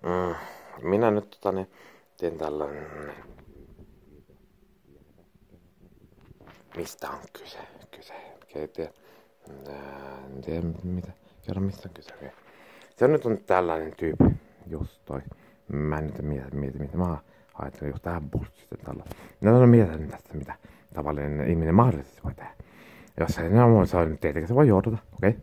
Mm, minä nyt teen tällainen. Mistä on kyse? En tiedä. En tiedä mitä. Kerro mistä on kyse. Okay. Se on nyt tällainen tyyppi. Just toi. Mä en nyt mieti mitä mä ajattelin just tähän bullshitten tällä. No mietin tästä mitä tavallinen ihminen mahdollisesti voi tehdä. Jos ei se on tietenkin se voi johdata, okei? Okay?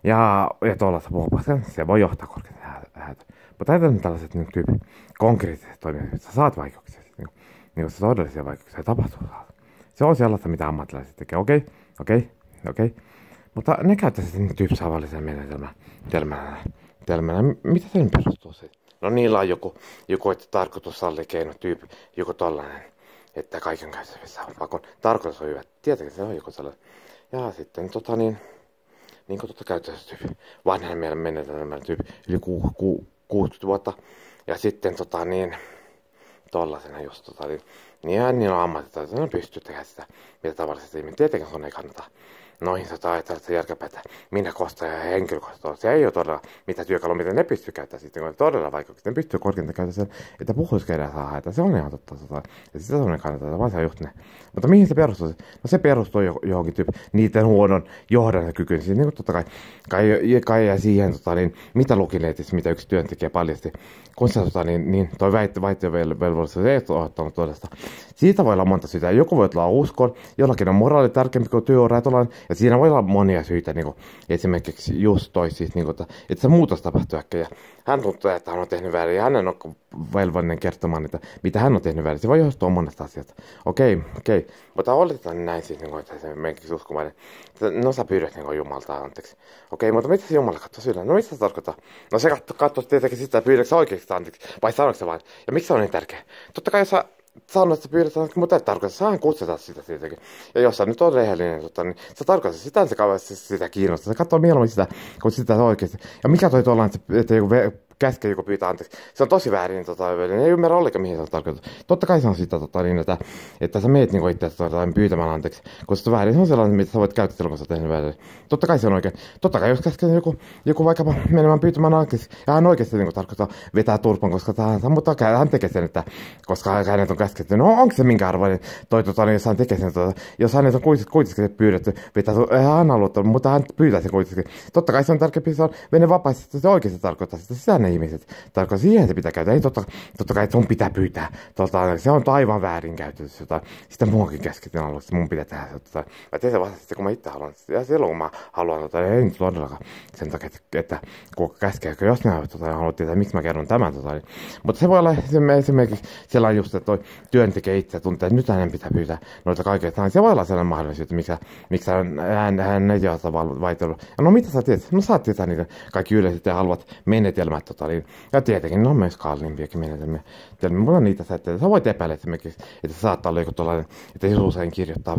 Ja tuollaista puhumaan, se voi johtaa korkeasti häätä. Mutta ajatellaan tällaiset niin tyyppi konkreettiset toimijat, että sä saat vaikeuksia. Niin se todellisia vaikeuksia tapahtuu. Se on sellaista, mitä ammattilaiset tekee. Okei. Mutta ne käyttää sitten tyyppisavallisen menetelmänä. Mitä sen perustuu siitä? No niillä on joku että tarkoitus sallikeino tyyppi, joku tollanen, että kaiken käytettävissä on pakon. Tarkoitus on hyvä. Tietenkin se on joku sellainen. Ja sitten niin kuin käytöstyyppi, vanhan meidän menetelmän tyyppi, yli 60 vuotta. Ja sitten tollasena just niin ja niillä on ammattitaitoja, ne pystyy tekemään sitä, mitä tavallisesti ihminen. Tietenkin sun ei kannata noihin ajatella järkepäitä minä kosta ja henkilökohtaisesti. Se ei ole todella mitä työkalu, mitä ne pystyy käyttämään sitten, kun todella vaikeuksia. Ne pystyy korkeinta käyttämään sen, että puhuiskeidään saa haeta. Se on ihan totta. Ja sitä sun ei kannata, vaan se on just ne. Mutta mihin se perustuu? No se perustuu johonkin niiden huonon johdantokykyyn. Siis niin kuin totta kai ja siihen, mitä lukineetissä, mitä yksi työntekijä paljasti. Kun se toi väittövelvollisuus ei ole ottanut todesta. Siitä voi olla monta syytä. Joku voi olla uskon, jollakin on moraali tärkeämpi kuin työura, ja siinä voi olla monia syitä, niin kuin esimerkiksi just toi siis, niin kuin, että se muutos tapahtuu äkkiä. Hän tuntuu, että hän on tehnyt väärin, ja hänen on velvollinen kertomaan, että mitä hän on tehnyt väärin. Se voi johtua monesta asiasta. Okei. Mutta oletetaan näin siis, niin kuin, että se menkisi uskomaan. No sä pyydät niin Jumalta anteeksi. Okei, mutta mitä se Jumala katsoo sydän? No mitä se tarkoittaa? No se katsoo tietenkin sitä, että pyydätkö oikeasti anteeksi, vai sanoiko se vain? Ja miksi se on niin tärkeä? Totta kai jos sä sanot, että pyydät anteeksi, mutta et tarkoita, saan kutseta sitä tietenkin. Ja jos sä nyt on rehellinen, niin se tarkoittaa sitä, että se kauheasti sitä kiinnostaa. Se katsoo mieluummin sitä, kun sitä oikeasti. Ja mikä toi tuolla, että joku käskee joku pyytää anteeksi. Se on tosi väärin, ei ymmärrä ollenkaan mihin se on tarkoitus. Totta kai se on sitä, että sä meet niinku itse pyytämään anteeksi, koska se on väärin. Se on sellainen, mitä sä voit käyttää, kun sä oot tehnyt väärin. Totta kai se on oikein. Totta kai jos käskee joku vaikkapa menemään pyytämään anteeksi, ja hän oikeasti niinku tarkoittaa vetää turpan, koska mutta hän tekee sen, että koska hänet on käsketty. No onko se minkä arvoinen jos hän tekee sen, jos hänet on kuitenkin pyydetty vetää, hän haluaa, mutta hän pyytää sen kuitenkin. Totta kai se on tärkeämpi, se on mene vapaasti, että se oikeasti tarkoittaa sitä ne ihmiset. Tarkoittaa siihen se pitää käyttää. Ei totta kai, että sun pitää pyytää. Se on aivan väärinkäytös. Sitä muakin käskettiin aluksi, mun pitää tehdä. Mä teen se vasta sitten, kun mä itse haluan. Ja silloin, kun mä haluan, ei nyt todellakaan sen takia, että kun käskee, jos ne haluat tietää, miksi mä kerron tämän. Mutta se voi olla esimerkiksi sellainen just, että toi työntekijä itse tuntee, että nyt hänen pitää pyytää noita kaikkea. Se voi olla sellainen mahdollisuus, että miksi hän ei ole vaihtellut. Ja no mitä sä tiedät? No saat tietää niitä kaikki yleiset ja halvat menetelmät. Ja tietenkin ne on myös kalliimpiakin menetelmiä. Mutta niitä sä voit epäillä esimerkiksi, että se saattaa olla joku tollainen, että jos usein kirjoittaa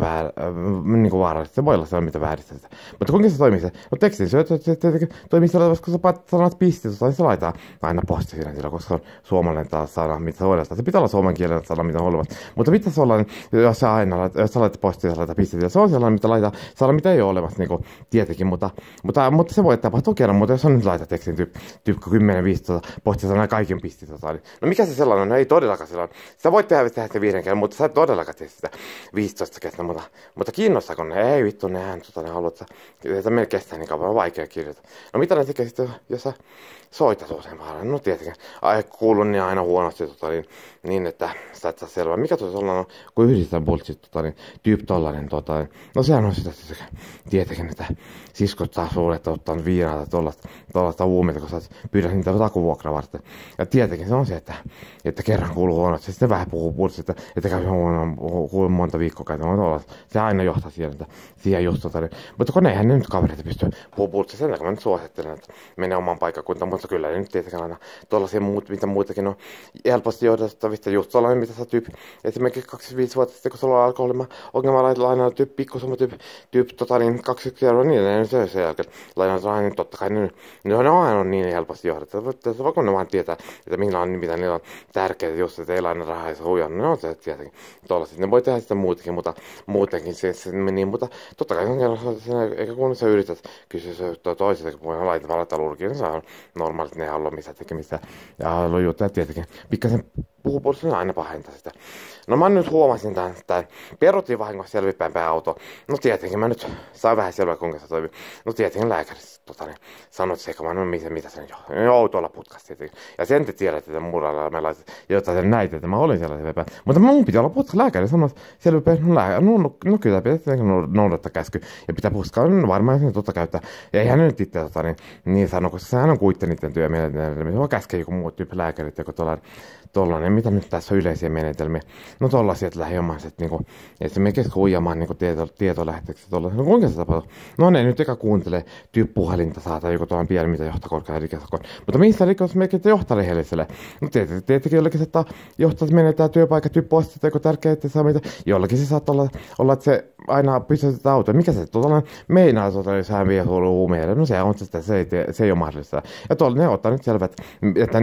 niin kuin vaarallisesti. Se voi olla sellainen, mitä vääristä. Mutta kuinka se toimii se? No tekstin se tietenkin toimii sellainen, koska sä sanat pistit, niin se laittaa aina posti siinä sillä, koska se on suomalainen taas sana, mitä se hoidastaa. Se pitää olla suomen kielellä sana, mitä olevat. Mutta mitä se on, jos sä laitat postia, sä laitat pistit, se on sellainen, mitä laittaa sana, mitä ei ole olemassa, niin kuin tietenkin. Mutta se voi tapahtua kerran, mutta jos on nyt laita tekstin tyyppi 10-15 postia sanaa kaiken pistit. No mikä se sellainen on? No ei todellakaan sellainen. Sitä voit tehdä sitä 5 kerran, mutta sä et todellakaan tee sitä 15 kertaa. Mutta kiinnostaako ne? Ei vittu, nehän ne haluat, että meillä kestää niin kauan, on vaikea kirjoittaa. No mitä ne tekee sitten, jos sä soitat usein vaan? No tietenkin, kuuluu niin aina huonosti, niin että sä et saa selvää. Mikä tuossa on, kun yhdistetään bullshit, tyyppi tollainen, no sehän on sitä tietenkin, että siskot saa sulle, että ottaa viinaa tai tollaista huumeita, kun sä pyydät niitä takuvuokraa varten. Ja tietenkin se on se, että kerran kuuluu huonosti, sitten vähän puhuu bullshit, että käy kuuluu monta viikkoa käytä. Se aina johtaa siihen just mutta kun eihän ne nyt kavereita pysty puhumaan bullshit, sen takia mä nyt suosittelen, että menee omaan paikkakuntaan, mutta kyllä ei nyt tietenkään aina tuollaisia mitä muitakin on helposti johdettavista, just sellainen, mitä sä tyyppi, esimerkiksi 25 vuotta sitten, kun sulla on alkoholima-ongelma, lainaa pikkusumma tyyppi 20 euroa, niin ne se sen jälkeen lainaa, niin totta kai ne on niin helposti johdettavia, vaikka ne vaan tietää, että mitä niillä on tärkeää, just, että ei laina rahaa ja se huijaa, ne on se tietenkin tollaisia, ne voi tehdä sitä mutta muutenkin se niin, mutta totta kai on kerran, eikä kun sä yrität kysyä toiselta, kun voi laittaa lurkiin, niin se on normaalit, ne ei halua missään tekemistä. Ja haluaa juttuja tietenkin. Pikkasen puhupuolissa aina pahentaa sitä. No mä nyt huomasin tämän, että peruttiin vahingossa selvipäin auto. No tietenkin mä nyt sain vähän selvää, kuinka se toimii. No tietenkin lääkärissä sanoi, että sekä mä no mitä se on jo autolla putkassa tietenkin. Ja sen te tiedätte, että muralla mä laitan jotain näitä, että mä olin siellä selvipäin. Mutta mun pitää olla putkassa lääkäri sanoi, että selvipäin, no kyllä pitää noudattaa käsky. Ja pitää puskaa, no varmaan sen käyttää. Ja ei hän nyt itse niin sano, koska hän on kuitte niiden työmenetelmiä. Vaan käskee joku muu tyyppi lääkärit, joku tollainen, mitä nyt tässä on yleisiä menetelmiä. No tollasia, että lähiomaiset, niinku, että se menee huijamaan niinku tietolähteeksi tollasia. No kuinka se tapahtuu? No ne nyt eka kuuntelee puhelinta saata joku tuollainen pieni, mitä johtaa korkean rikosakon. Mutta missä rikosmerkit johtaa rehelliselle? No tietenkin jollakin saattaa johtaa, että menetään työpaikat postit, joku tärkeää, että saa mitä. Jollakin se saattaa olla, että se aina pysäytetään autoa. Mikä se meinaa, jos hän vie huumeille? No se on sitä, se ei ole mahdollista. Ja tuolla ne ottaa nyt selvät, että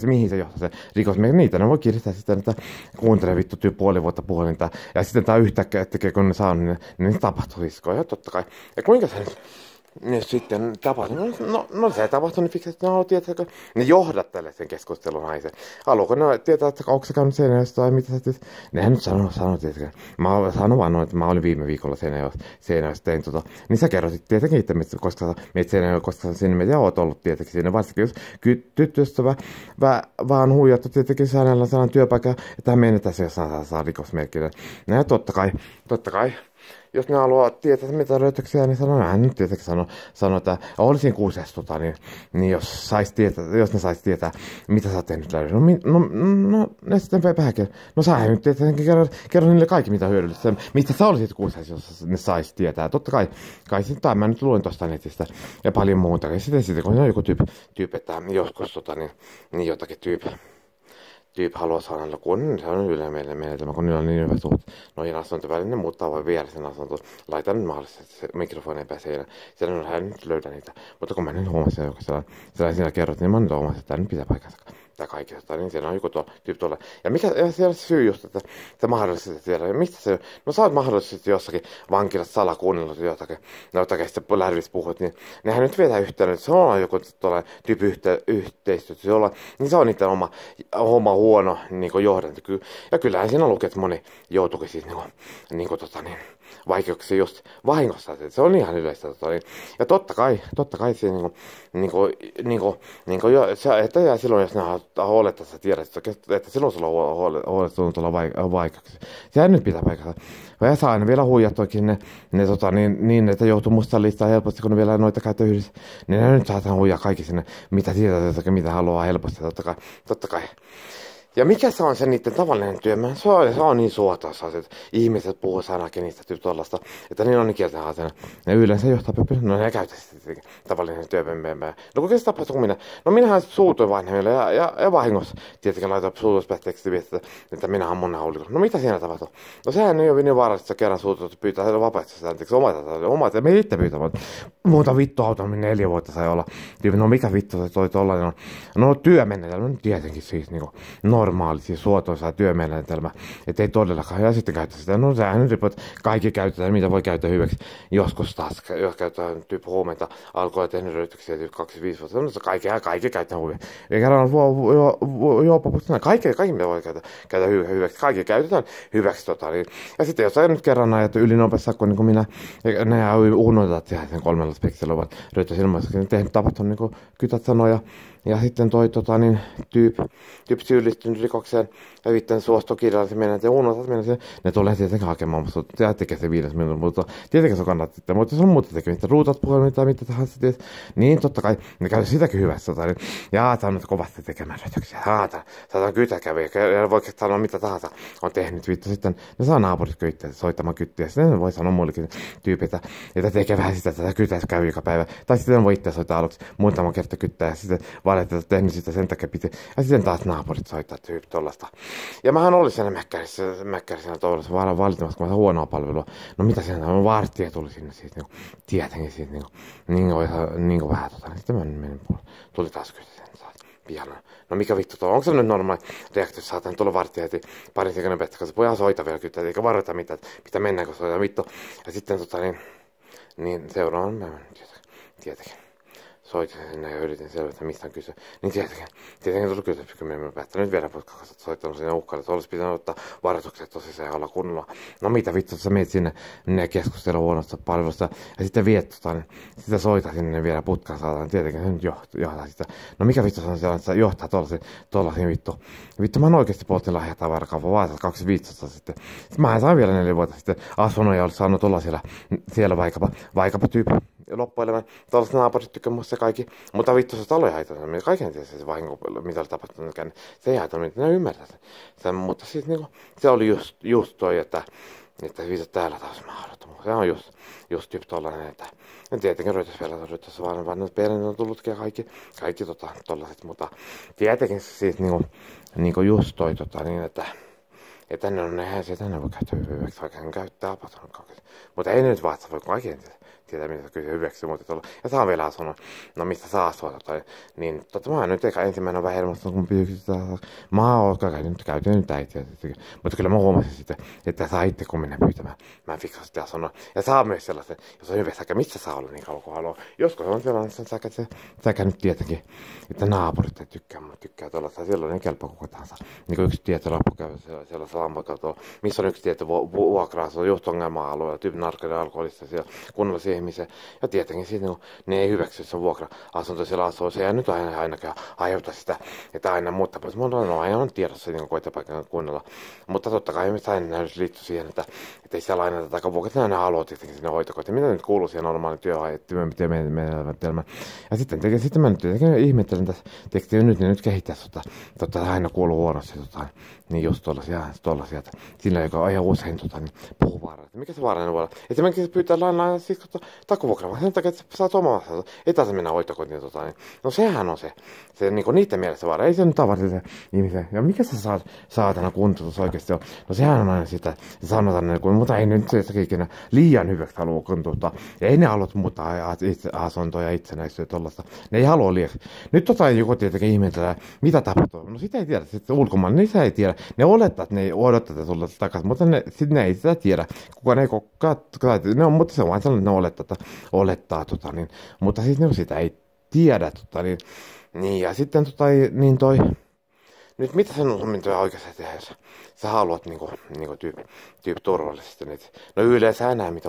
mihin se johtaa se rikos. Niitä ne voi kiristää sitten, että kuuntelee vittu puoli vuotta puhelinta. Ja sitten tää yhtäkkiä, että kun ne saa, niin tapahtuu iskoja. Ja totta kai. Ja kuinka se nyt sitten tapahtui? No se tapahtui niin fiksi, että ne haluaa tietää, että ne johdattelee sen keskustelun naisen. Haluuko ne tietää, että onko se käynyt Seinäjoessa tai mitä se? Nehän nyt sanoo tietenkin. Mä sanon vaan, että mä olin viime viikolla Seinäjoessa tein niin sä kerrotit tietenkin itse, koska meitä Seinäjoessa, koska sinne meitä oot ollut tietenkin siinä. Varsinkin jos tyttöystävä vaan huijattu tietenkin sanan työpaikan, että hän menetään se, jos saa rikosmerkkiä. Ja totta kai. Jos ne haluaa tietää, mitä löytöksiä, niin hän nyt tietenkin sanoo, että olisin kuusessa, niin jos ne sais tietää, mitä sä oot tehnyt löydä. No, ne sitten vähänkin. No sä nyt tietenkin kerro niille kaikki, mitä hyödyllistä. Mistä sä olisit kuusessa, jos ne sais tietää. Totta kai sitten mä nyt luin tosta netistä ja paljon muuta. Ja sitten kun on joku tyyppi, että joskus niin jotakin tyyppi haluaa saada, kun se on yleinen menetelmä, kun niillä on niin hyvä suhde noihin asuntovälinen, ne muuttaa vain vieresen asuntoon. Laitan nyt mahdollisesti se mikrofoni pääsee siellä hän nyt löydä niitä. Mutta kun mä nyt huomasin, joka siellä kerrot, niin mä nyt huomasin, että tämä nyt pitää paikkansa. Tämä kaikesta, niin siellä on joku tyyppi tuolla. Ja mikä siellä se syy just, että mahdollisesti tiedä, mistä se on? No sä oot mahdollisesti jossakin vankilassa salakuunnellut jotakin sitten lähdöllistä puhut, niin nehän nyt vetää yhteen, että se on joku tuollainen tyyppi yhteistyötä, niin se on niiden oma huono niin johdantokyky. Ja kyllähän siinä lukee, että moni joutuikin siis vaikeuksia just vahingossa, että se on ihan yleistä. Ja totta kai se että jää silloin, jos ne huolettaa, että tiedät, että silloin sulla on huolettunut olla vaikeuksia. Sehän nyt pitää paikata. Ja saa aina vielä huijattuakin niin, että joutuu mustaan listaan helposti, kun ne vielä noita käyttää yhdessä. Niin ne nyt saadaan huijaa kaikki sinne, mitä tietää, mitä haluaa helposti, totta kai. Ja mikä se on se niiden tavallinen työ? Se on niin suotossa, että ihmiset puhuu sanakin niistä tuollaista, että niillä on niin kieltä haasena. Ja yleensä johtaa pöpöllä, no ne käyttää sitten tavallinen työpömpömpää. No kuinka se tapahtuu minä? No minähän suutuin vanhemmille ja vahingossa tietenkin laitoin suutuspähteeksi viestiä, että minä ammun haulikolla. No mitä siinä tapahtuu? No sehän ei ole niin vaarallista, että kerran suutut pyytää heille vapaaehtoisesti anteeksi omat ja me itse pyytämään. Muuta vittu auton, 4 vuotta sai olla. No mikä vittu se toi tollainen on? No työmenetelmä, no tietenkin siis niinku normaali, siis suotoisa työmenetelmä, että ei todellakaan, ja sitten käyttää sitä, no sehän nyt riippuu, kaikki käytetään, mitä voi käyttää hyväksi, joskus taas, jos käytetään tyyppi huumeita, alkoi ja tehnyt röytyksiä 25 vuotta, no kaikki käytetään huumeita, eikä kerran juopapustana, kaikki mitä voi käyttää hyväksi, kaikki käytetään hyväksi, ja sitten jos sä nyt kerran ajat ylinopeassa, kun niin minä, ne unohdetaan tehdä sen 3 spekselua, vaan röytyä ilmaisessa, niin tehnyt tapahtunut, niin kuin Kytät sanoi, ja sitten tyyppi syyllistynyt rikokseen ja sitten suostui kirjallisesti mennä ja unohtaa mennä siihen. Ne tulee tietenkin hakemaan, mutta ja tekee se 5 minuutin, mutta tietenkin se kannattaa sitten. Mutta jos on muuta tekemistä, ruutat puhelimia tai mitä tahansa, niin totta kai ne käy sitäkin hyvässä. Ja tämä on nyt kovasti tekemään rötöksiä. Saatan kytäkäviä, ja voi sanoa mitä tahansa on tehnyt. Vittu sitten ne saa naapurit kyttiä, soittamaan kyttiä. Sitten ne voi sanoa muillekin tyypit, että tekee vähän sitä, että kytäs käy joka päivä. Tai sitten voi itse soittaa aluksi muutama kerta kyttää ja sitten valitetaan, että tehnyt sitä sen takia piti. Ja sitten taas naapurit soittaa tyyppi tollasta. Ja mähän olin siinä mäkkärissä tollassa valittamassa, kun mä saan huonoa palvelua. No mitä siinä on? Vartija tuli sinne siitä, niin tietenkin siitä, niin vähän Sitten mä menin puolelle. Tuli taas kysyä pihana. No mikä vittu tuo? Onko se nyt normaali reaktio, jos saatan tulla vartija heti parin sekunnin päästä, koska pojaa soita vielä kyttää, eikä varoita mitään, että pitää mennä, kun soita vittu. Ja sitten niin seuraavan päivän tietenkin. soitin sinne ja yritin selvittää, mistä on kyse. Niin tietenkin tuli kysyä, kun me emme päättänyt vielä putkassa soittanut sinne uhkalle, että olisi pitänyt ottaa varoitukset tosissaan olla kunnolla. No mitä vittu, sä meet sinne, ne keskustella huonosta palvelusta ja sitten viet niin sitä soita sinne vielä putkaan saadaan. Tietenkin se nyt johtaa sitä. No mikä vittu se on sellainen, että se johtaa tollaisiin vittu. Vittu mä oon oikeesti poltin lahjatavarakaupan Vaasassa 25 sitten. Mä sain vielä 4 vuotta sitten asunut ja olisi saanut olla siellä vaikkapa tyyppi loppuelämän. Tuollaiset naapurit tykkää musta kaikki. Mutta vittu se talo ei haitannut. Kaiken tietysti se vahinko, mitä oli tapahtunut. Se ei haitannut, ne ymmärtää sen. Mutta siis niinku, se oli just toi, että vittu täällä taas mahdottomuus. Se on just tyyppi tollanen, että en tietenkin ryhtäisi vaan ne perheet on tullutkin ja kaikki tollaset. Mutta tietenkin siis niinku just toi niin, että ne on eihän sieltä ne voi käyttää hyväksi, vaikka hän käyttää apaton kaiken. Mutta ei nyt vaan, että voi kaiken tietää, mitä kyllä hyväksi muuta tuolla. Ja saa vielä asunut, no mistä saa asua, niin mä nyt eikä ensimmäinen vähän helmasta, kun pyyksitään. Mä oon nyt käytin nyt äitiä. Mutta kyllä mä huomasin sitten, että saa itse kun mennä pyytämään. Mä en fiksaasti asunut. Ja saa myös sellaisen, jos on hyväksi aika, missä saa olla niin kauan kuin haluaa. Joskus on sellainen, että säkä nyt tietenkin, että naapurit ei tykkää tuolla. Silloin ei kelpaa kuka tahansa. Niin kuin yksi tieto loppu käy sellaisella ampakatolla, missä on yksi tieto vuokraa, se on just ongelma-alueella, tyyppi narkoiden alkoholista siellä kunnollisia ihmisiä. Ja tietenkin siitä ne ei hyväksy, se vuokra-asunto siellä asuu. Se ei nyt ainakaan aiheuta sitä, että aina muuttaa. Mutta on aina tiedossa niin koitopaikan kunnolla. Mutta totta kai me aina liittyy siihen, että ei siellä aina tätä vuokra, aina haluaa tietenkin sinne hoitokotiin. Mitä nyt kuuluu siihen normaaliin työmenetelmään. Ja sitten mä nyt tietenkin ihmettelen tässä tekstiä nyt kehittäisi aina kuuluu huonosti niin just tollasia, että sillä joka ajan usein niin puhuu vaarana. Mikä se vaarana voi olla? Esimerkiksi pyytää lainaa siis takuvuokraa, vaan sen takia, että saat omassa, ei taas mennä hoitokotiin. Niin, no sehän on se niin niiden mielessä vaara, ei se nyt tavallisen ihmisen. Ja mikä se saatana kuntoutus oikeasti on? No sehän on aina sitä, että sanotaan, mutta ei nyt se ikinä liian hyväksi halua kuntouttaa. Ja ei ne halua muuttaa asuntoja itsenäisyyttä tollaista. Ne ei halua liiaksi. Nyt joku tietenkin ihmetellään, mitä tapahtuu. No sitä ei tiedä, sitten ulkomaan, niin se ei tiedä. Ne olettaa, että ne odottaa, että tulla takaisin, mutta sitten ne ei sitä tiedä. Kukaan ei mutta se on vain sellainen, että ne olettaa mutta siis ne sitä ei tiedä, niin, ja sitten nyt mitä sen on oikeasti tehdä, jos sä haluat tyyppi turvallisesti. No yleensä hän näe, mitä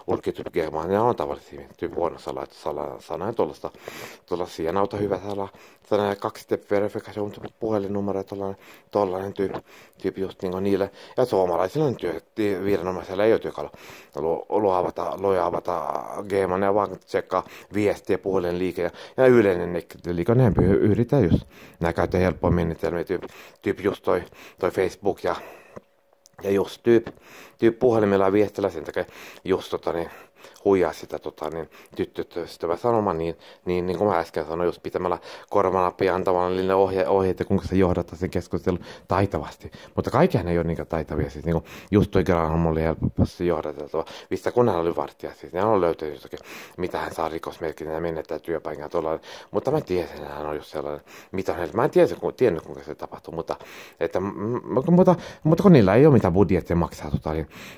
ulkityyppi kermaa, ne on tavallisesti tyyppi huonossa sana ja tuollaisia. Ja nauta hyvä tällainen 2-step verification puhelinnumero, tollainen tyyppi just niille. Ja suomalaisilla viranomaisilla ei ole työkalu avata Gmail ja vaan tsekkaa viestiä, puhelinliike ja yleinen liike. Nehän yritetään just. Nää käytetään helppoa menetelmiä, tyyppi just toi Facebook ja just tyyppi puhelimella viestillä sen takia just huijaa sitä tyttöystävää sanomaan, niin kuin mä äsken sanoin, just pitämällä korvanappia antamalla niille ohjeita, kuinka se johdattaa sen keskustelun taitavasti. Mutta kaikkihan ei ole niin taitavia, siis niin just toi Graham oli helposti johdateltava. Mistä kun hän oli vartija, siis ne on löytänyt jostakin, mitä hän saa rikosmerkin ja menettää työpaikan tuollainen. Mutta mä tiesin, että hän on just sellainen, mitä on mä en tiennyt kuinka se tapahtuu, mutta kun niillä ei ole mitään budjettia maksaa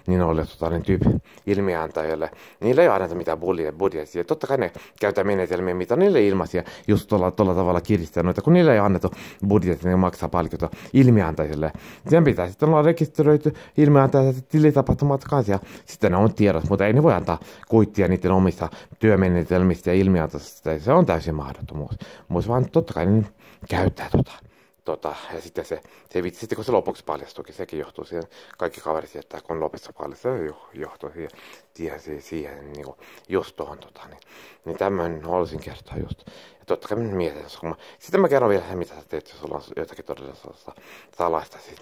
niin oli tyyppi ilmiantajille. Niillä ei ole aina mitään budjettia. Totta kai ne käyttää menetelmiä, mitä niille ilmaisia, just tuolla tavalla kiristää noita. Kun niille ei annettu budjettia, ne maksaa palkiota ilmiantaisille. Sen pitää sitten olla rekisteröity ilmiantaiset tilitapahtumat kanssa. Ja sitten ne on tiedot, mutta ei ne voi antaa kuittia niiden omista työmenetelmistä ja ilmiantaisista. Se on täysin mahdottomuus. Mutta vaan totta kai ne käyttää ja sitten sitten kun se lopuksi paljastuikin, sekin johtuu siihen, kaikki kaverit jättää, kun lopussa paljastuu, se johtuu siihen niin just tuohon, niin tämmöinen haluaisin kertoa just. Ja totta kai minä mietin, sitten mä kerron vielä, mitä sä teet, jos sulla on jotakin todella salaista, siis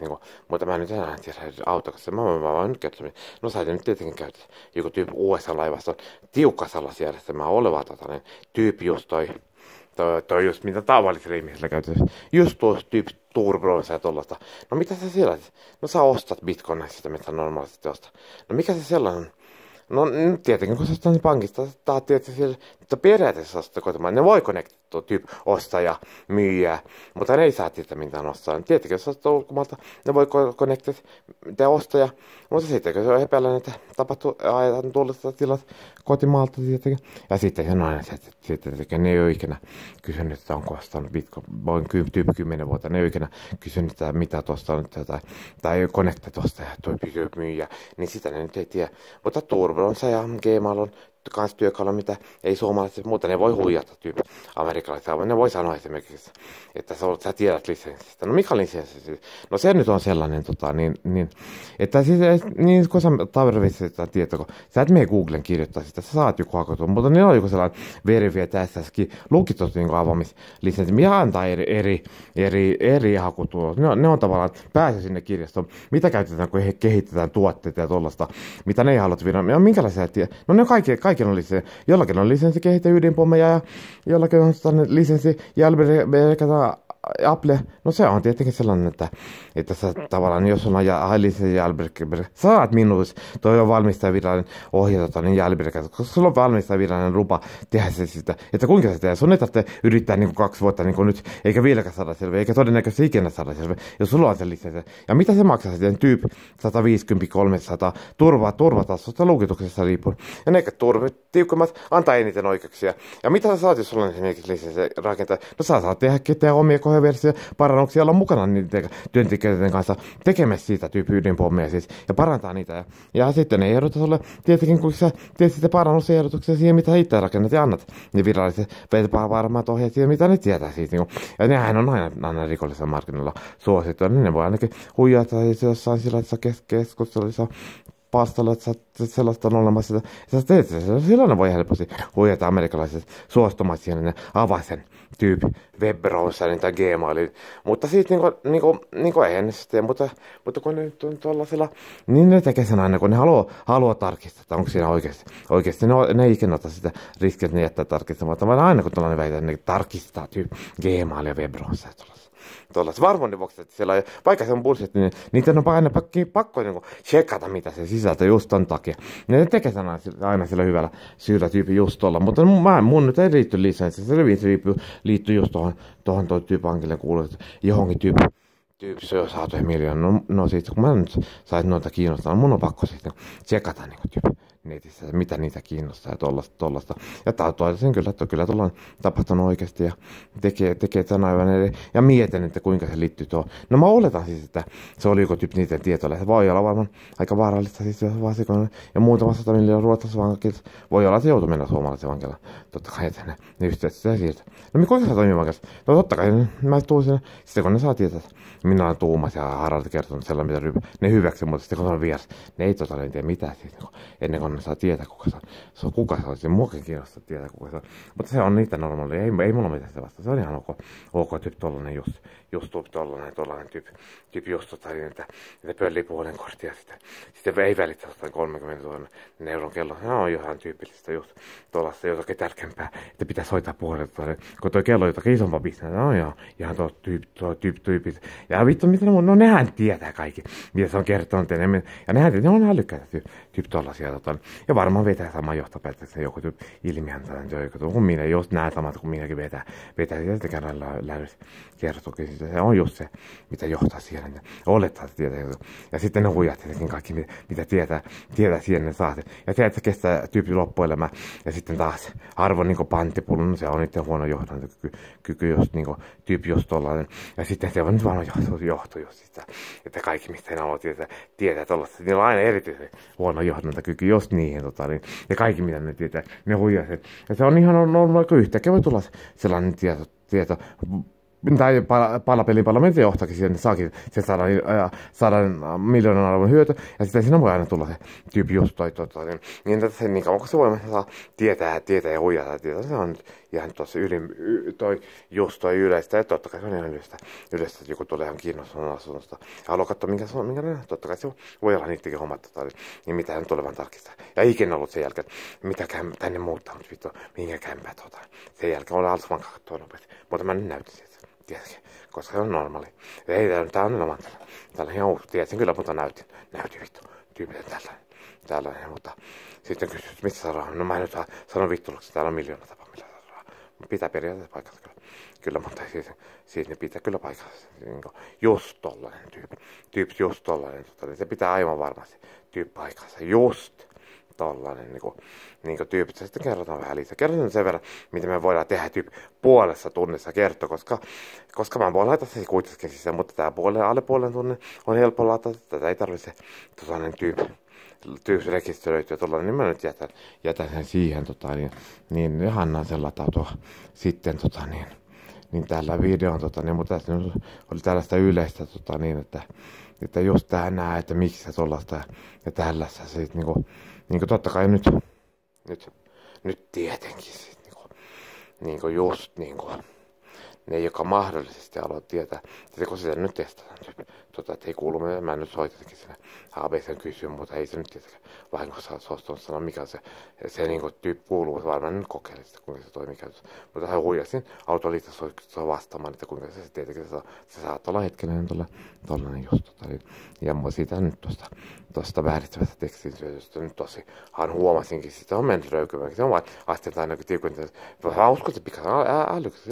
mutta mä nyt enää tiedä autokassa, mä vaan nyt kertoa, no sä nyt tietenkin käyttää, joku tyyppi USA-laivasta on tiukka salaisjärjestelmä oleva, tyyppi just toi just mitä tavallisilla ihmisillä käytetään. Just tuossa tyyppi turbroissa ja tollaista. No mitä sä siellä? No sä ostat bitcoinista sitä, mitä normaalisti ostaa. No mikä se sellainen? No tietenkin kun sä ostat pankista, sä tietysti siellä, mutta periaatteessa ostat kotimaan. Ne voi ostaja, myyjä, mutta ne ei saa tietää mitään ostaa. Tietenkin, jos ostaa ulkomailta, ne voi connected te ostaja, mutta sitten kun se on epäilen, että tapahtuu ajan tullista tilat kotimaalta tietenkin. Ja sitten se nainen, että ne ei ole ikinä kysynyt, että onko ostanut Bitcoin, tyyppi 10 vuotta, ne ei ole ikinä kysynyt, että mitä tuosta on, tai connected ostaja, toi myyjä, niin sitä ne nyt ei tiedä. Mutta Turbonsa ja Gmail on kans työkalu, mitä ei suomalaiset, mutta ne voi huijata amerikkalaisia. Ne voi sanoa esimerkiksi, että sä tiedät lisenssistä. No mikä lisenssi siis? No se nyt on sellainen, että siis, niin kun sä tarvitset sitä tietoa, kun sä et mene Googlen kirjoittaa sitä, sä saat joku hakutun, mutta ne on joku sellainen verifioida tässäkin lukitus niin avaamislisenssi, mikä antaa eri hakutulot. Ne on tavallaan pääsy sinne kirjastoon. Mitä käytetään, kun he kehitetään tuotteita ja tuollaista, mitä ne ei halua viedä. Ja minkälaisia tiedä? No ne on kaikki on lisenssi. Jollakin on lisenssi kehittää ydinpommeja ja jollakin on lisenssi Apple, no se on tietenkin sellainen, että sä tavallaan, jos on lisenssi Jailbreaker, saat minuus, toi on valmistajavirallinen ohjata niin Jailbreaker, koska sulla on valmistajavirallinen lupa tehdä se sitä, että kuinka se tehdään. Sun ei tarvitse yrittää niin kuin 2 vuotta niin kuin nyt, eikä vieläkään saada selvä, eikä todennäköisesti ikinä saada selvä, jos sulla on se lisenssi. Ja mitä se maksaa sitten? 150-300 turvatasosta lukituksessa riippuen. Ja ne tiukemmat antaa eniten oikeuksia. Ja mitä sä saat, jos sulla on esimerkiksi lisenssi rakentaa? No sä saat tehdä omia versio parannuksia, olla mukana niiden työntekijöiden kanssa tekemässä siitä ydinpommeja siis, ja parantaa niitä. Ja sitten ne ehdottaa sulle, tietenkin kun sä teet sitten parannusehdotuksia siihen, mitä itse rakennat ja annat, niin viralliset varmaat ohjeet siihen, mitä ne tietää siitä. Niin ja nehän on aina rikollisella markkinoilla suosittua, niin ne voi ainakin huijata jossain sillä, että sä keskustelussa pastalla, että sellaista on olemassa, että sä teet sitä. Silloin ne voi helposti huijata amerikkalaiset suostumaan siihen, ne avaa sen web-browserin tai Gmailin. Mutta siitä niinku eihän ne sitten, mutta kun ne nyt on tuollaisella, niin ne tekee sen aina, kun ne haluaa tarkistaa, että onko siinä oikeasti ne ei ikinä ota sitä riskiä, että ne jättää tarkistamatta, vaan aina kun tuollainen väitä, ne tarkistaa Gmail ja web-browserin tuollaista varmuuden vuoksi, että siellä on, vaikka se on bullshit, niin niitä on aina pakko niin checkata, mitä se sisältö just ton takia. Ne tekee aina sillä hyvällä syyllä tyyppi just tuolla, mutta mun nyt ei liitty lisenssi, se liittyy just tuohon tyypankille kuuluu, johonkin tyyppi se on saatu 1 miljoonaa. No siitä, kun mä nyt saisin noita kiinnostaa, mun on pakko sitten tsekata niin netissä, mitä niitä kiinnostaa ja tollasta. Ja toisin kyllä, että kyllä tuolla on tapahtunut oikeasti ja tekee tämän aivan eri. Ja mietin, että kuinka se liittyy tuohon. No mä oletan siis, että se oli joku tyyppi niiden tietoille. Se voi olla varmaan aika vaarallista siis vasikoinen. Ja muutama 100 miljoonaa ruotsalaisessa vankilassa. Voi olla, että se joutuu mennä suomalaisen vankilaan. Totta kai, että ne yhteydessä sitä sieltä. No kuinka se toimii vankilassa? No totta kai, mä tuun sinne. Sitten kun ne saa tietää, että minä olen tuumas ja Haraldi kertonut sellainen, mitä ne hyväksi, mutta sitten kun se on vieras, ne ei tosiaan tiedä mitään siitä, ennen kuin ne saa tietää, kuka se on. Se muakin kiinnostaa tietää, kuka se on. Mutta se on niitä normaalia, ei mulla mitään sitä vasta. Se on ihan ok tyyppi tollanen just tollanen tyyppi just että pöllii puolen korttia sitten ei välitä 30 000 euron kello. Se on ihan tyypillistä just tuollaista jotakin tärkeämpää, että pitäisi hoitaa puolet, kun toi kello on jotakin isompaa bisnestä. No joo, ihan tuo tyyppi. Ja vittu, mitä ne on? No nehän tietää kaikki, mitä se on kertonut enemmän. Ja nehän tietää, ne on älykkäitä tyyppi tollasia. Ja varmaan vetää sama johtopäätöksen joku tyyppi ilmihän tai joku, kun minä just näen samat, kun minäkin vetää ja sitten käydään lähdössä kertokin siitä. Se on just se, mitä johtaa siihen, että olettaa, että tietää. Ja sitten ne huijat tietenkin kaikki, mitä tietää siihen ne saa. Ja se, että se kestää tyyppi loppuelämää. Ja sitten taas arvon niin panttipullo, no se on niiden huono johdantokyky just niin tyyppi just tollainen. Ja sitten se on nyt vaan johto just sitä, että kaikki mistä ne haluaa tietää tollaista. Niillä on aina erityisen huono johdantokyky just niihin. Niin, ja kaikki mitä ne tietää, ne huijaa sen. Ja se on ihan normaali, kun yhtäkkiä voi tulla sellainen tieto tai palapeliin johtakin siihen, että saakin se 100 miljoonan arvon hyöty, ja sitten siinä voi aina tulla se tyyppi just niin että se niin kauan kun se voi saa tietää ja huijata, se on nyt ihan tossa toi yleistä, ja totta kai se on ihan yleistä, että joku tulee ihan kiinnostunut asunnosta, ja haluaa katsoa minkä totta kai se voi olla niidenkin hommat, niin mitä hän tulevan tarkistaa. Ja ikinä ollut sen jälkeen, mitä tänne muuttanut, vittu, minkä kämpää sen jälkeen olen alts vaan katsoa nopeasti, mutta mä nyt näytin sieltä. Tietenkin, koska se on normaali. Ei, tää on ilman tällä ihan uusi. Tiedätkö kyllä, mutta näytin vittu. Tyypille tällainen, mutta sitten kysyt, mistä saa rahaa. No mä en nyt sano vittuloksi, täällä on 1 miljoona tapa, millä saa rahaa. Pitää periaatteessa paikassa kyllä. Kyllä, mutta siis ne pitää kyllä paikassa. Niin just tollanen tyyppi just tollanen. Se pitää aivan varmasti tyyppi paikassa. Just tollanen niinku tyypit. Sitten kerrotaan vähän lisää. Kerrotaan sen verran, mitä me voidaan tehdä puolessa tunnissa kertoa, koska mä voin laittaa se kuitenkin sisään, mutta tää alle puolen tunnin on helppo laittaa. Tätä ei tarvitse tollanen tyyppi rekisteröityä tuolla, niin mä nyt jätän sen siihen, niin Johanna sen latautua sitten, niin tällä videon, mutta tässä oli tällaista yleistä, niin, että just tää nää, että miksi se tuollaista ja tällaista, sit niinku totta kai nyt tietenkin, sit niinku just niinku, ne, joka mahdollisesti haluaa tietää, että kun sitä nyt testataan, että ei kuulu, mä en nyt soitakin sinne ABC:n kysyä, mutta ei se nyt tietenkään vahingossa suostunut sanoa, mikä se niinku tyyppi kuuluu, mutta varmaan nyt kokeilin sitä, kuinka se toimii käytössä. Mutta hän huijasin autoliitossa vastaamaan, että kuinka se tietenkin se saattaa olla hetkellinen tollanen just, ja siitä nyt tuosta väärittävästä tekstityöstä nyt tosiaan huomasinkin, sitä on mennyt röykymään, se on vaan asteelta aina tiukentaa. Mä uskon, että pikkasen älykästi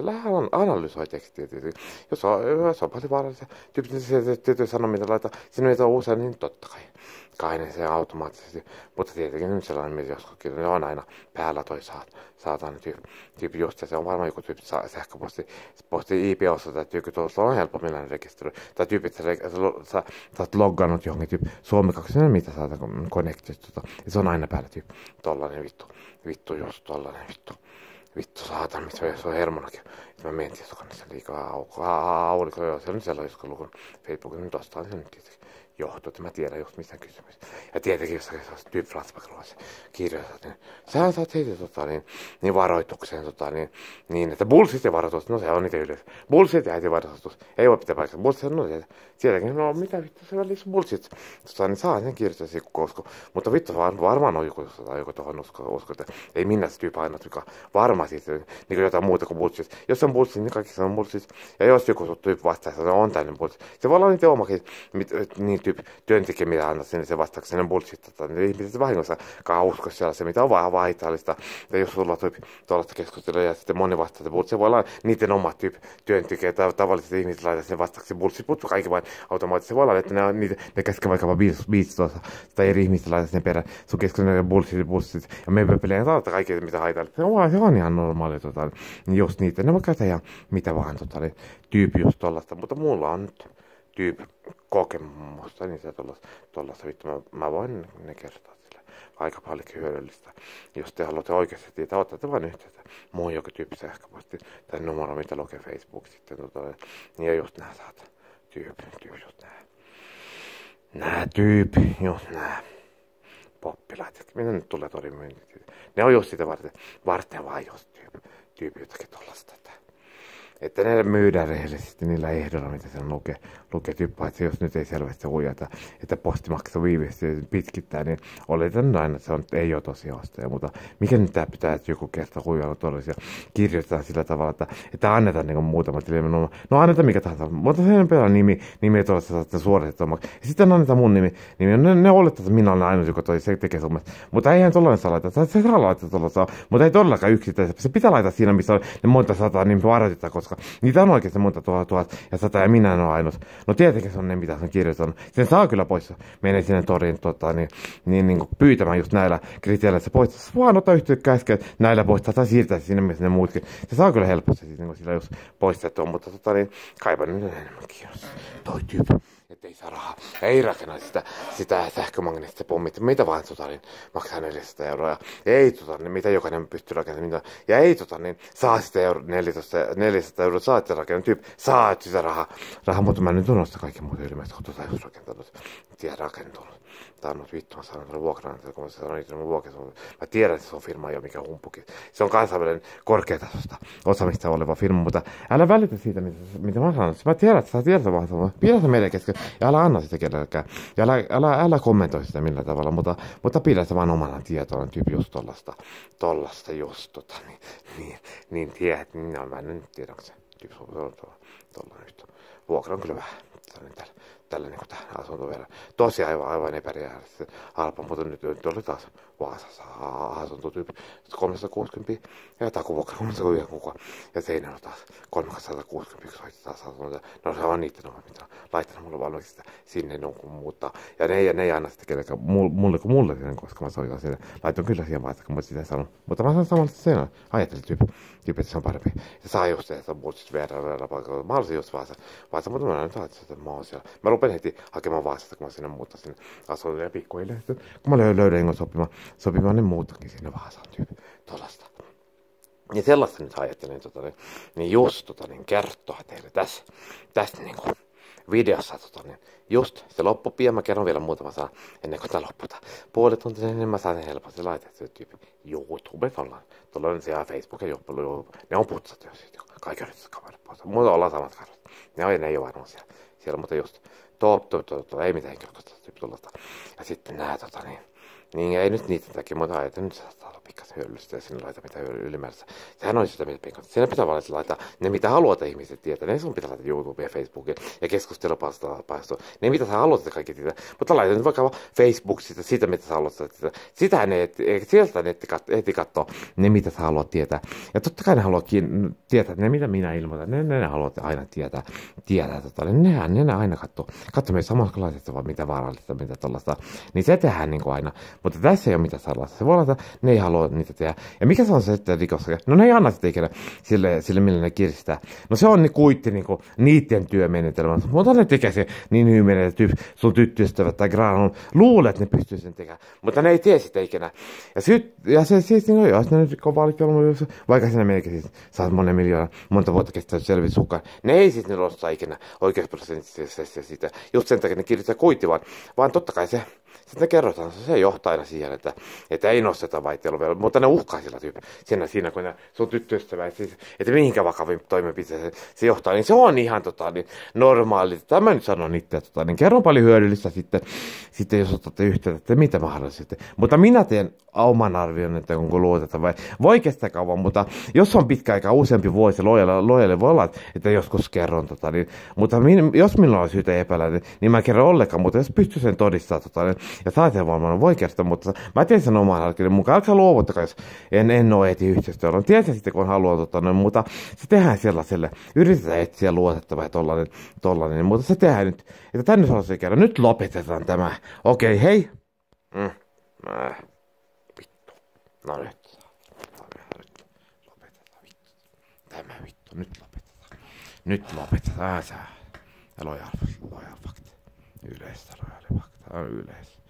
analysoi tekstiä. Jos on paljon vaarallisia tyyppiä sanomia laittaa, sinne ei ole usein, niin totta kai ne se automaattisesti. Mutta tietenkin nyt sellainen, mitä joskus ne on aina päällä toi saatan tyyppi just, ja se on varmaan joku tyyppi sähköposti IP-osoite, että tyyppi tuossa on helpommin rekisteröi. Tai tyyppi, että sä oot loggannut johonkin tyyppi Suomi 2, mitä sä oot connected, ja se on aina päällä tyyppi. Tollanen vittu just tollanen vittu saatan, missä se on hermonakin. Mä menen tietokannassa liikaa auliko, joo, se on sellainen, jotka lukun Facebookin, niin tosta on se nyt tietenkin johtuu, että mä tiedän just mistä kysymys. Ja tietenkin, jos sä tyyppi Ratsbakruassa kirjoitat, niin sä saat heitä niin varoitukseen, niin, että bullshit ja varoitus, no se on niitä yleensä. Bullshit ja heti varoitus, ei voi pitää paikkaa. Bullshit, no sielläkin, no mitä vittu, se on liikaa bullshit. Niin saa sen kirjoittaa siihen usko. Mutta vittu, varmaan on joku tohon usko, että ei minä se tyyppi aina, joka varmaan siitä, niin jotain muuta kuin bullshit. Jos on bullshit, niin kaikki on bullshit. Ja jos joku tyyppi vastaa, että on täynnä bullshit. Se voi olla niitä omakin, niin työntekijä, mitä antaa sinne se vastaaksi, sen bullshit, niin ihmiset vahingossa usko sellaisen, mitä on vaan haitallista. Ja jos sulla on tuollaista keskustelua ja sitten moni vastaa, että bullshit, se voi olla niiden oma työntekijä tai tavalliset ihmiset laittaa sen vastaaksi bullshit, mutta kaikki vain automaattisesti. Se voi olla, että ne käskee vaikka biisi tuossa, tai eri ihmiset laittaa sen perään, sun keskustelua bullshit, ja me pelejä taata kaikki, mitä haitallista. Se on ihan normaali, niin just niitä, ne voi käytä ihan mitä vaan, tyyppi just tollaista, mutta mulla on nyt tyyppi kokemusta, niin se tollaista vittu, mä voin ne kertoa sille aika paljon hyödyllistä. Jos te haluatte oikeasti tietää, ottatte vain yhteyttä muun joku tyyppi sähköposti tai numero, mitä lukee Facebook sitten, niin ja just nää saat tyyppi just nää tyyppi, just nää poppilaat, mitä nyt tulee torin myyntiin. Ne on just sitä varten vaan just tyyppi jotakin tollasta. Että ne myydään rehellisesti niillä ehdoilla, mitä siellä lukee tyyppää, että jos nyt ei selvästi huijata, että postimaksu viivästi pitkittää, niin oletan aina, että se ei ole tosi ostaja. Mutta mikä nyt tämä pitää, että joku kerta huijalla todellisia kirjoitetaan sillä tavalla, että annetaan niin muutama tilin. No annetaan mikä tahansa, mutta sen perään nimi tuossa saatte suoritettua. Ja sitten annetaan mun nimi. Ne olettaa, että minä olen ainut, joka se tekee suomessa. Mutta eihän tollainen saa laittaa. Se saa laittaa tuolla, mutta ei todellakaan yksittäisesti. Se pitää laittaa siinä, missä on ne monta sataa, niin varoitetaan, koska niitä on oikeasti monta tuhat ja 100 ja minä en ole ainut. No tietenkin se on ne, mitä se on kirjoittanut. Sen saa kyllä pois. Menee sinne toriin niin pyytämään just näillä kriteereillä, että se poistaa. Vaan ottaa yhteyttä käskeä, näillä poistaa tai siirtää sinne, missä ne muutkin. Se saa kyllä helposti niin sillä just poistettua, mutta kaipan nyt enemmän kiinnostaa. Toi tyyppi. Että ei saa rahaa. Ei rakenna sitä sähkömagneettista pommit. Mitä vaan niin maksaa 400 euroa. Ei niin mitä jokainen pystyy rakentamaan. Ja ei niin saa sitä 400 euroa. Saat sitä rakentaa. Saat sitä rahaa, mutta mä nyt unohtaa kaikki muut ilmeisesti, kun just rakentanut. Tiedä rakentunut. Tää on vittu, mä sanon tuolla vuokranantaja, kun mä sanon itse mun vuokransa. Mä tiedän, että se on firma jo mikä humpukin. Se on kansainvälinen korkeatasosta osaamista oleva firma, mutta älä välitä siitä, mitä mä sanon. Mä tiedän, että sä tiedät vaan. Pidä se meidän kesken ja älä anna sitä kenellekään. Ja älä kommentoi sitä millään tavalla, mutta pidä se vaan omana tietoa, tyyppi just tollasta just niin tiedät, niin mä en tiedä, onko se tyyppi tollainen vittu. Vuokra on kyllä vähän. tällä niin tähän asuntoon vielä. Tosi aivan epärjäällisesti halpa, mutta nyt oli taas Vaasassa asuntotyyppi 360 ja takuvuokra 309 kukaan. Ja seinällä taas 361 soitti taas asuntoja. No se on niitten oma, mitä laittanut mulle valmiiksi sitä sinne jonkun muuttaa. Ja ne ei aina sitten kenenkään mulle, koska mä soitan siellä. Laitoin kyllä siihen vaiheessa, kun mä sitä sanon. Mutta mä sanon samalla seinällä. Ajattelin tyyppi, että se on parempi. Ja saa just se, että on muut verran paikalla. Mä olisin just Vaasa, mutta mä nyt ajattelin, että mä oon siellä. Mä rupesin heti hakemaan Vaasasta, kun mä sinne muuttaa sinne asuntoon ja pikkuhiljaa. Kun mä löydän jonkun sopimaan, niin muutakin sinne Vaasaan tyyppi. Tuollaista. Ja sellaista nyt ajattelin, niin just kertoa teille tässä niin kuin videossa, just se loppu pian, mä kerron vielä muutama sana ennen kuin tää lopputaan. Puoli tuntia, niin mä saan helposti laitettua tyyppi YouTube tuolla on siellä Facebook ja ne on putsattu jo siitä, kaikki yritetään kamerat pois. Mutta ollaan samat karvat. Ne ei ole varmaan siellä, mutta just ei mitään henkilökohtaista tyyppi tuollaista. Ja sitten nää niin ei nyt niitä takia, mutta ajattelin, nyt se saattaa olla pikkasen hyödyllistä ja sinne laita mitä ylimääräistä. Sehän on sitä, mitä pikkasen. Siinä pitää vaan laittaa ne, mitä haluat ihmiset tietää. Ne sun pitää laittaa YouTubeen ja Facebookiin ja keskustelupalstoon. Ne, mitä sä haluat, että kaikki tietää. Mutta laita nyt vaikka Facebook sitä, mitä sä haluat tietää. Sieltä heti katsoo ne, mitä sä haluat tietää. Ja totta kai ne haluaa tietää, ne mitä minä ilmoitan. Ne haluat aina tietää. Ne aina katsoo. Katso myös samanlaisesti, vaan mitä vaarallista, mitä tollaista. Niin se tehdään niin kuin aina. Mutta tässä ei ole mitään salaista. Se voi olla, että ne ei halua niitä tehdä. Ja mikä se on se sitten rikos? No ne ei anna sitä ikinä sille millä ne kiristää. No se on niin kuitti niinku niiden työmenetelmä. Mutta ne tekee se niin hyvin, että sun tyttöystävät tai graanon luulee, että ne pystyy sen tekemään. Mutta ne ei tee sitä ikinä. Ja se siis, niin jos ne nyt rikoo vaalikelmoja, vaikka sinne meneekin siis saat monen miljoona, monta vuotta kestää selvitä sukaan. Ne ei siis ne nostaa ikinä oikeusprosenttisesti siitä. Just sen takia ne kiristää kuitti, vaan totta kai se. Sitten kerrotaan, se johtaa aina siihen, että ei nosteta vaihtelua vielä, mutta ne uhkaa sillä siinä kun sun tyttöystävä, että mihinkä vakavin toimenpiteeseen se johtaa, niin se on ihan niin normaali. Tämä nyt sanon itse, niin kerron paljon hyödyllistä sitten jos otatte yhteyttä, että mitä mahdollisesti. Mutta minä teen oman arvion, että onko luoteta vai voi kestää kauan, mutta jos on pitkä aika, useampi vuosi lojalle voi olla, että joskus kerron, mutta jos minulla on syytä epäillä, niin mä kerron ollenkaan, mutta jos pystyy sen todistamaan, ja saatelmaan voi kertoa, mutta mä teen sen oman alkeen mukaan. Älkää luovuttakaa, jos en ole eti yhteistyöllä. Tiedän sitten, kun haluan, mutta se tehdään sellaiselle. Yritetään etsiä luotettavaa ja tollanen, mutta se tehdään nyt. Että tänne haluaisin kerran. Nyt lopetetaan tämä. Okei, hei. Vittu. No nyt. Lopetetaan vittu. Tämä vittu. Nyt lopetetaan. Lojal fakta. Yleistä lojal fakta. Yleistä.